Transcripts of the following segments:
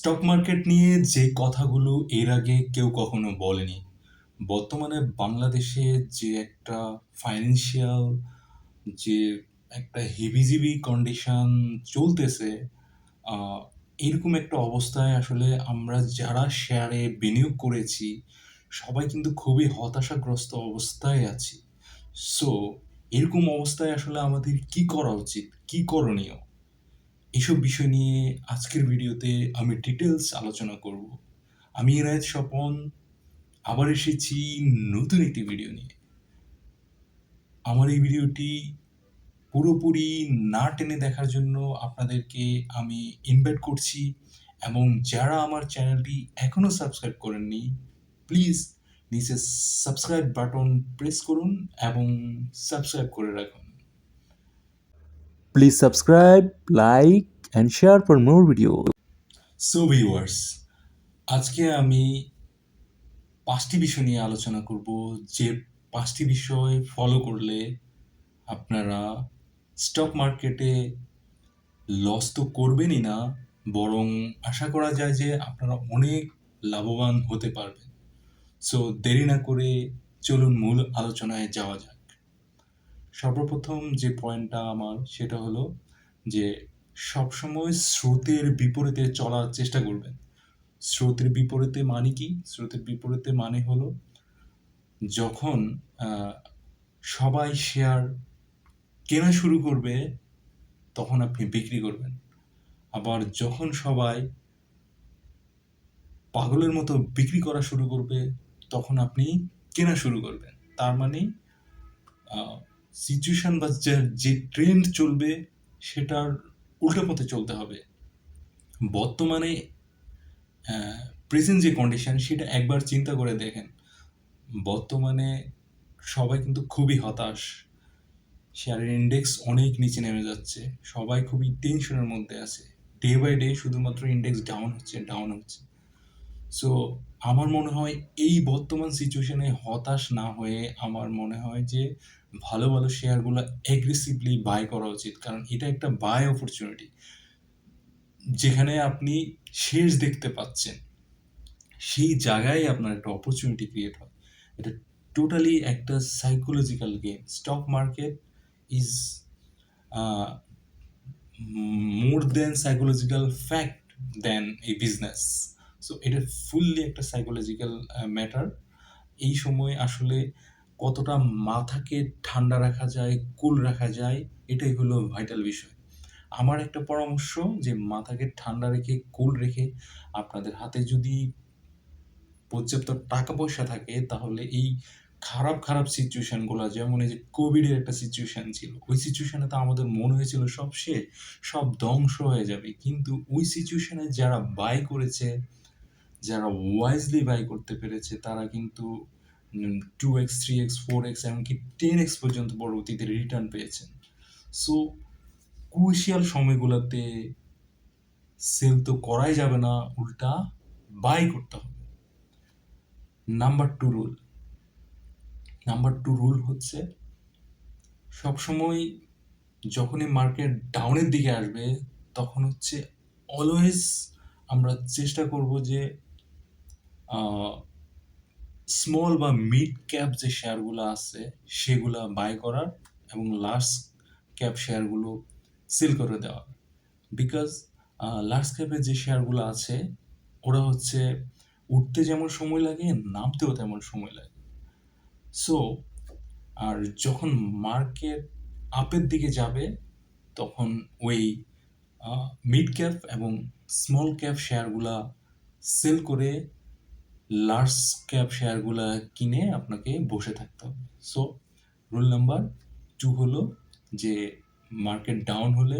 Stock market নিয়ে যে কথাগুলো এর আগে কেউ কখনো বলেনি। বর্তমানে বাংলাদেশে যে একটা ফাইন্যান্সিয়াল যে একটা হেভিজিবি কন্ডিশন চলতেছে, আহ, এরকম একটা অবস্থায় আসলে আমরা যারা শেয়ারে বিনিয়োগ করেছি সবাই কিন্তু খুবই হতাশাগ্রস্ত অবস্থায় আছি। সো এরকম অবস্থায় আসলে আমাদের কি করা উচিত, কি করণীয়, এসব বিষয় নিয়ে আজকের ভিডিওতে আমি ডিটেলস আলোচনা করব। আমি এনায়েত স্বপন আবার এসেছি নতুন একটি ভিডিও নিয়ে। আমার এই ভিডিওটি পুরোপুরি না টেনে দেখার জন্য আপনাদেরকে আমি ইনভাইট করছি, এবং যারা আমার চ্যানেলটি এখনও সাবস্ক্রাইব করেননি প্লিজ নিচে সাবস্ক্রাইব বাটন প্রেস করুন এবং সাবস্ক্রাইব করে রাখুন। Please subscribe, like, and share for more videos. So viewers, আজকে আমি 5টি বিষয় নিয়ে আলোচনা করব, যে 5টি বিষয় ফলো করলে আপনারা স্টক মার্কেটে লস তো করবেনই না, বরং আশা করা যায় যে আপনারা অনেক লাভবান হতে পারবেন। সো দেরি না করে চলুন মূল আলোচনায় যাওয়া যাক। সর্বপ্রথম যে পয়েন্টটা আমার সেটা হলো যে সবসময় স্রোতের বিপরীতে চলার চেষ্টা করবেন। স্রোতের বিপরীতে মানে কি? স্রোতের বিপরীতে মানে হলো যখন সবাই শেয়ার কেনা শুরু করবে তখন আপনি বিক্রি করবেন, আবার যখন সবাই পাগলের মতো বিক্রি করা শুরু করবে তখন আপনি কেনা শুরু করবেন। তার মানে সিচুয়েশন বা যে ট্রেন্ড চলবে সেটার উল্টো পথে চলতে হবে। বর্তমানে প্রেজেন্ট যে কন্ডিশন সেটা একবার চিন্তা করে দেখেন। বর্তমানে সবাই কিন্তু খুবই হতাশ, শেয়ারের ইন্ডেক্স অনেক নিচে নেমে যাচ্ছে, সবাই খুবই টেনশনের মধ্যে আছে, ডে বাই ডে শুধুমাত্র ইন্ডেক্স ডাউন হচ্ছে। সো আমার মনে হয় এই বর্তমান সিচুয়েশনে হতাশ না হয়ে আমার মনে হয় যে ভালো ভালো শেয়ারগুলো অ্যাগ্রেসিভলি বাই করা উচিত, কারণ এটা একটা বাই অপরচুনিটি যেখানে আপনি শেষ দেখতে পাচ্ছেন, সেই জায়গায় আপনার একটা অপরচুনিটি ক্রিয়েট হয়। এটা টোটালি একটা psychological game. Stock market is more than psychological fact than এই বিজনেস। সো এটা ফুললি একটা সাইকোলজিক্যাল ম্যাটার। এই সময় আসলে কতটা মাথাকে ঠান্ডা রাখা যায়, কুল রাখা যায়, এটাই হলো ভাইটাল বিষয়। আমার একটা পরামর্শ যে মাথাকে ঠান্ডা রেখে কুল রেখে আপনাদের হাতে যদি পর্যাপ্ত টাকা পয়সা থাকে তাহলে এই খারাপ খারাপ সিচুয়েশনগুলো, যেমন এই যে কোভিডের একটা সিচুয়েশন ছিল, ওই সিচুয়েশনে তো আমাদের মনে হয়েছিল সব শেষ, সব ধ্বংস হয়ে যাবে, কিন্তু ওই সিচুয়েশনে যারা বাই করেছে, যারা ওয়াইজলি বাই করতে পেরেছে তারা কিন্তু 2x 3x 4x এমনকি 10x পর্যন্ত পরবর্তীতে রিটার্ন পেয়েছেন। সো ক্রুশিয়াল সময়গুলোতে সেল তো করাই যাবে না, উল্টা বাই করতে হবে। নাম্বার টু রুল হচ্ছে সবসময় যখনই মার্কেট ডাউনের দিকে আসবে তখন হচ্ছে অলওয়েজ আমরা চেষ্টা করব যে স্মল বা মিড ক্যাপ যে শেয়ারগুলো আছে সেগুলা বাই করার এবং লার্জ ক্যাপ শেয়ারগুলো সেল করে দেওয়ার। বিকজ লার্জ ক্যাপের যে শেয়ারগুলো আছে ওরা হচ্ছে উঠতে যেমন সময় লাগে নামতেও তেমন সময় লাগে। সো আর যখন মার্কেট আপের দিকে যাবে তখন ওই মিড ক্যাপ এবং স্মল ক্যাপ শেয়ারগুলা সেল করে লার্জ ক্যাপ শেয়ারগুলা কিনে আপনাকে বসে থাকতে হবে। সো রুল নাম্বার 2 হলো যে মার্কেট ডাউন হলে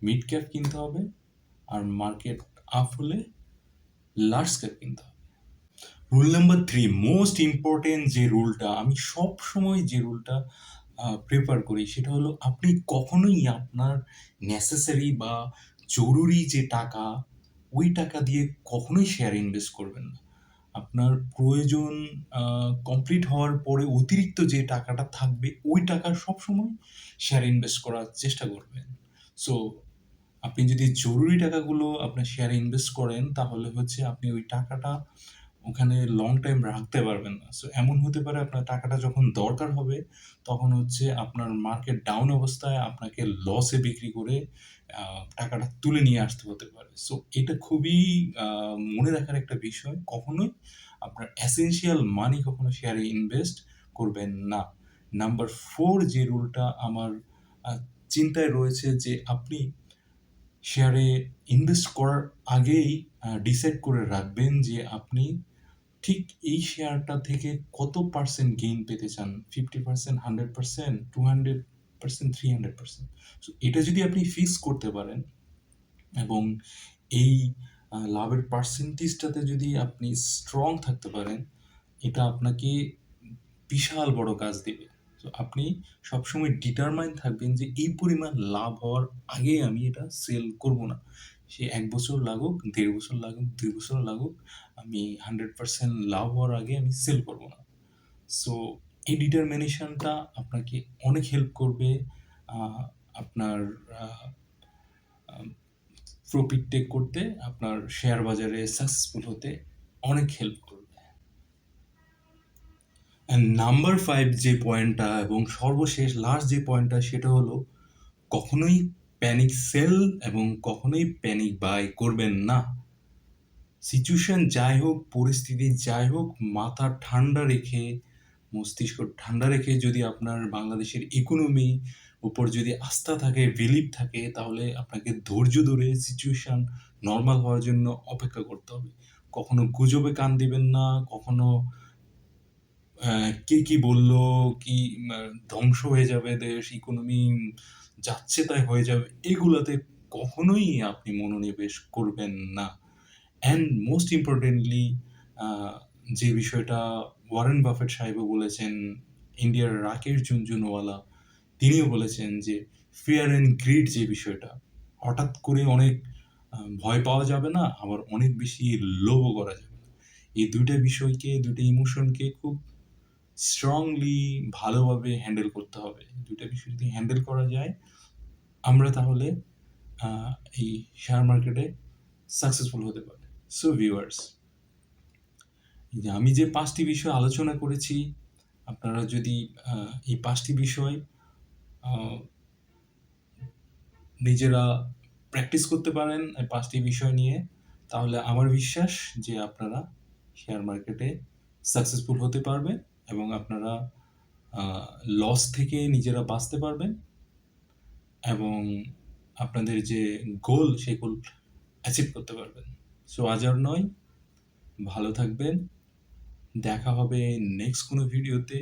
মিড ক্যাপ কিনতে হবে, আর মার্কেট আপ হলে লার্জ ক্যাপ কিনতে হবে। রুল নাম্বার 3, মোস্ট ইম্পর্টেন্ট যে রুলটা, আমি সব সময় যে রুলটা প্রেফার করি সেটা হলো আপনি কখনোই আপনার নেসেসারি বা জরুরি যে টাকা ওই টাকা দিয়ে কখনোই শেয়ার ইনভেস্ট করবেন না। আপনার প্রয়োজন কমপ্লিট হওয়ার পরে অতিরিক্ত যে টাকাটা থাকবে ওই টাকা সবসময় শেয়ার ইনভেস্ট করার চেষ্টা করবেন। সো আপনি যদি জরুরি টাকাগুলো আপনার শেয়ারে ইনভেস্ট করেন তাহলে হচ্ছে আপনি ওই টাকাটা ওখানে লং টাইম রাখতে পারবেন না। সো এমন হতে পারে আপনার টাকাটা যখন দরকার হবে তখন হচ্ছে আপনার মার্কেট ডাউন অবস্থায় আপনাকে লসে বিক্রি করে টাকাটা তুলে নিয়ে আসতে হতে পারে। সো এটা খুবই মনে রাখার একটা বিষয়। কখনোই আপনার এসেনশিয়াল মানি কখনো শেয়ারে ইনভেস্ট করবেন না। নাম্বার 4 যে রুলটা আমার আ চিন্তায় রয়েছে যে আপনি শেয়ারে ইনভেস্ট করার আগেই ডিসাইড করে রাখবেন যে আপনি ঠিক এই শেয়ারটা থেকে কত পার্সেন্ট গেইন পেতে চান। 50%, 100%, 200%, 300%। সো এটা যদি আপনি ফিক্স করতে পারেন এবং এই লাভের পার্সেন্টেজটাতে যদি আপনি স্ট্রং থাকতে পারেন, এটা আপনাকে বিশাল বড় কাজ দিবে। তো আপনি সবসময় ডিটারমাইন থাকবেন যে এই পরিমাণ লাভ হওয়ার আগে আমি এটা সেল করব না। সে ১ বছর লাগুক, ১.৫ বছর লাগুক, ২ বছর লাগুক, আমি 100% লাভ হওয়ার আগে আমি সেল করব না। সো এই ডিটারমিনেশনটা আপনাকে অনেক হেল্প করবে আ আপনার আ আ প্রফিট টেক করতে, আপনার শেয়ার বাজারে সাকসেসফুল হতে অনেক হেল্প করবে। অ্যান্ড নাম্বার 5 যে পয়েন্টটা এবং সর্বশেষ লাস্ট যে পয়েন্টটা সেটা হলো কখনোই প্যানিক সেল এবং কখনোই প্যানিক বাই করবেন না। সিচুয়েশন যাই হোক, পরিস্থিতি যাই হোক, মাথা ঠান্ডা রেখে, মস্তিষ্ক ঠান্ডা রেখে যদি আপনার বাংলাদেশের ইকোনমি উপর যদি আস্থা থাকে, বিলিভ থাকে, তাহলে আপনাকে ধৈর্য ধরে সিচুয়েশন নরমাল হওয়ার জন্য অপেক্ষা করতে হবে। কখনো গুজবে কান দিবেন না, কখনো কে কি বলল, কি মা ধ্বংস হয়ে যাবে দেশ, ইকোনমি যাচ্ছে তাই হয়ে যাবে, এগুলাতে কখনোই আপনি মনোনিবেশ করবেন না। অ্যান্ড মোস্ট ইম্পোর্টেন্টলি আ যে বিষয়টা ওয়ারেন বাফেট সাহেবও বলেছেন, ইন্ডিয়ার রাকেশ ঝুনঝুনওয়ালা তিনিও বলেছেন যে, ফিয়ার অ্যান্ড গ্রিড যে বিষয়টা, হঠাৎ করে অনেক ভয় পাওয়া যাবে না, আবার অনেক বেশি লোভও করা যাবে না। এই ২ টা বিষয়কে, ২ টা ইমোশনকে খুব স্ট্রংলি ভালোভাবে হ্যান্ডেল করতে হবে। ২ টা বিষয় যদি হ্যান্ডেল করা যায়, আমরা তাহলে আ এই শেয়ার মার্কেটে সাকসেসফুল হতে পারি। সো ভিউয়ার্স, এই যে আমি যে ৫ টি বিষয় আলোচনা করেছি, আপনারা যদি আ এই ৫ টি বিষয় আ নিজেরা প্র্যাকটিস করতে পারেন এই ৫ টি বিষয় নিয়ে, তাহলে আমার বিশ্বাস যে আপনারা শেয়ার মার্কেটে সাকসেসফুল হতে পারবেন এবং আপনারা আ লস থেকে নিজেরা বাঁচতে পারবেন এবং আপনাদের যে গোল, সেই গোল অ্যাচিভ করতে পারবেন। সো আজ আর নয়, ভালো থাকবেন। দেখা হবে নেক্সট কোনো ভিডিওতে।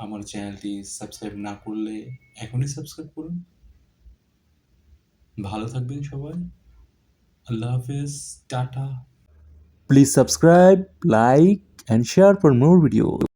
আমার চ্যানেলটি সাবস্ক্রাইব না করলে এখনই সাবস্ক্রাইব করুন। ভালো থাকবেন সবাই। আল্লাহ হাফেজ, tata. Please subscribe, like, and share for more videos.